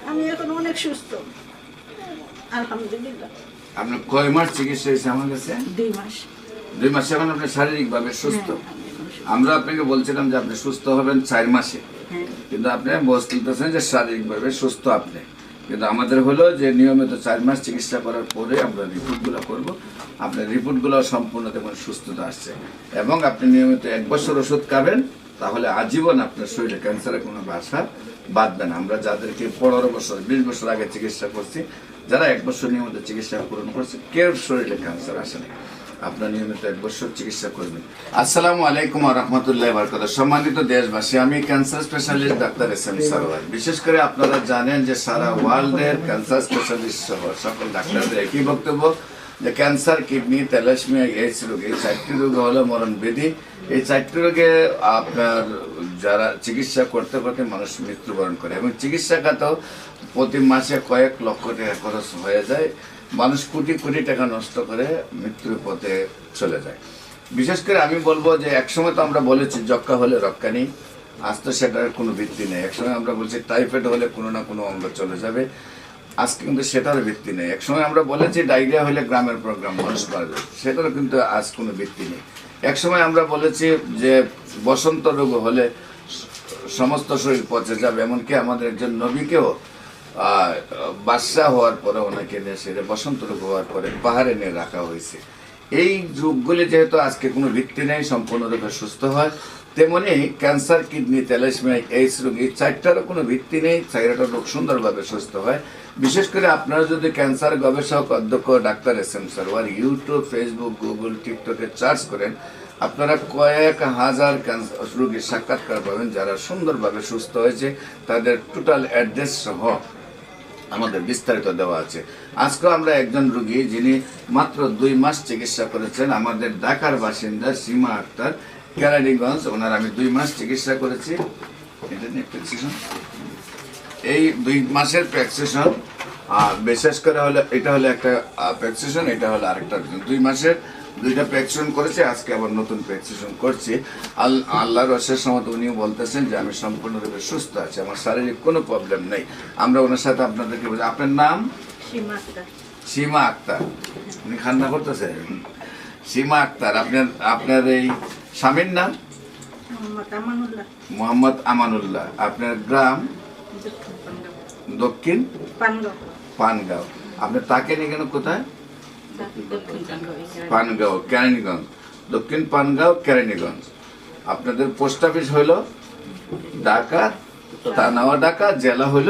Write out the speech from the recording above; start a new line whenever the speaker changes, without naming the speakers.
আমি এখন অনেক সুস্থ আলহামদুলিল্লাহ।
আপনার কয় মাস চিকিৎসা হয়েছে আমার কাছে?
2 মাস।
2 মাসে এখন আপনি শারীরিকভাবে সুস্থ। আমরা আপনাকে বলছিলাম যে আপনি সুস্থ হবেন 4 মাসে, কিন্তু আপনি বলতেছেন যে শারীরিকভাবে সুস্থ আপনি। কিন্তু আমাদের হলো যে নিয়মিত 4 মাস চিকিৎসা করার পরে আমরা রিপোর্টগুলো করব। আপনার রিপোর্টগুলো সম্পূর্ণ তেমন সুস্থতা আসছে এবং আপনি নিয়মিত 1 বছর ওষুধ খাবেন, তাহলে আজীবন আপনার শরীরে ক্যান্সারের কোনো বাসা বাঁধবে না। আমরা যাদেরকে 15 বছর 20 বছর আগে চিকিৎসা করছি, যারা 1 বছর নিয়মিত চিকিৎসা পূরণ করছে, কেউ শরীরে ক্যান্সার আসে না। আপনার নিয়মিত 1 বছর চিকিৎসা করবেন। আসসালামু আলাইকুম ওয়া রাহমাতুল্লাহি ওয়া বারাকাতুহু। সম্মানিত দেশবাসী, আমি cancer specialist doctor SM. Sarwar. বিশেষ করে আপনারা জানেন যে সারা ওয়ার্ল্ডের ক্যান্সার স্পেশালিস্ট সহ সকল ডাক্তারদের একই বক্তব্য যে ক্যান্সার, কিডনি, থ্যালাসেমিয়া, এইডস রোগ, এই 4টি রোগ হলো মরণ ব্যাধি। এই 4টি রোগে আপনার যারা চিকিৎসা করতে করতে মানুষ মৃত্যুবরণ করে এবং চিকিৎসা খাতেও প্রতি মাসে কয়েক লক্ষ টাকা খরচ হয়ে যায়। মানুষ কোটি কোটি টাকা নষ্ট করে মৃত্যুর পথে চলে যায়। বিশেষ করে আমি বলবো যে একসময় তো আমরা বলেছি যক্কা হলে রক্ষা নেই, আজ তো সেটার কোনো ভিত্তি নেই। একসময় আমরা বলছি টাইফয়েড হলে কোনো না কোনো অঙ্গ চলে যাবে, আজকে কিন্তু সেটারও ভিত্তি নেই। একসময় আমরা বলেছি ডায়রিয়া হলে গ্রামের পর গ্রাম মানুষ মারা যাবে, সেটারও কিন্তু আজ কোনো ভিত্তি নেই। একসময় আমরা বলেছি যে বসন্ত রোগ হলে সমস্ত শরীর পচে যাবে, এমনকি আমাদের একজন নবীকেও বাদশা হওয়ার পরে ওনাকে নিয়ে সেটা বসন্ত রোগ হওয়ার পরে পাহাড়ে নিয়ে রাখা হয়েছে। এই রোগগুলি যেহেতু আজকে কোনো ভিত্তি নেই, সম্পূর্ণরূপে সুস্থ হয়, তেমনি ক্যান্সার, কিডনি, থ্যালাসেমিয়া, এইডস রোগ, এই 4টারও কোনো ভিত্তি নেই। 4টা রোগ সুন্দরভাবে সুস্থ হয়। বিশেষ করে আপনারা যদি ক্যান্সার গবেষক অধ্যক্ষ doctor SM. Sarwar YouTube, Facebook, Google, টিকটকে সার্চ করেন, আপনারা কয়েক হাজার ক্যান্সার রোগীর সাক্ষাৎকার পাবেন যারা সুন্দরভাবে সুস্থ হয়েছে, তাদের টোটাল অ্যাড্রেস সহ আমাদের বিস্তারিত দেওয়া আছে। আজকেও আমরা একজন রোগী যিনি মাত্র 2 মাস চিকিৎসা করেছেন, আমাদের ঢাকার বাসিন্দা সীমা আক্তার, কেরানীগঞ্জ। ওনার আমি 2 মাস চিকিৎসা করেছি। এটা নিয়ে প্রেসক্রিপশন, এই 2 মাসের প্রেসক্রিপশন, বিশেষ করে হলো এটা হলো একটা প্রেসক্রিপশন, এটা হলো আরেকটা। 2 মাসের 2টা প্রেসক্রিপশন করেছি, আজকে আবার নতুন প্রেসক্রিপশন করছি। আল্লাহর অশেষ রহমত, উনিও বলতেছেন যে আমি সম্পূর্ণরূপে সুস্থ আছি, আমার শারীরিক কোনো প্রবলেম নেই। আমরা ওনার সাথে আপনাদেরকে বলছি, আপনার নাম?
সীমা আক্তার।
সীমা আক্তার। উনি খান্না করতেছেন? সীমা আক্তার। আপনার এই স্বামীর নাম? মোহাম্মদ আমানুল্লাহ। আপনার গ্রাম? দক্ষিণ পানগাঁও। আপনি তাকে নিয়ে কেন কোথায়? পানগাঁও, কেরানীগঞ্জ, দক্ষিণ পানগাঁও, কেরানীগঞ্জ। আপনাদের পোস্ট অফিস হইল ঢাকা, থানা ঢাকা, জেলা হইল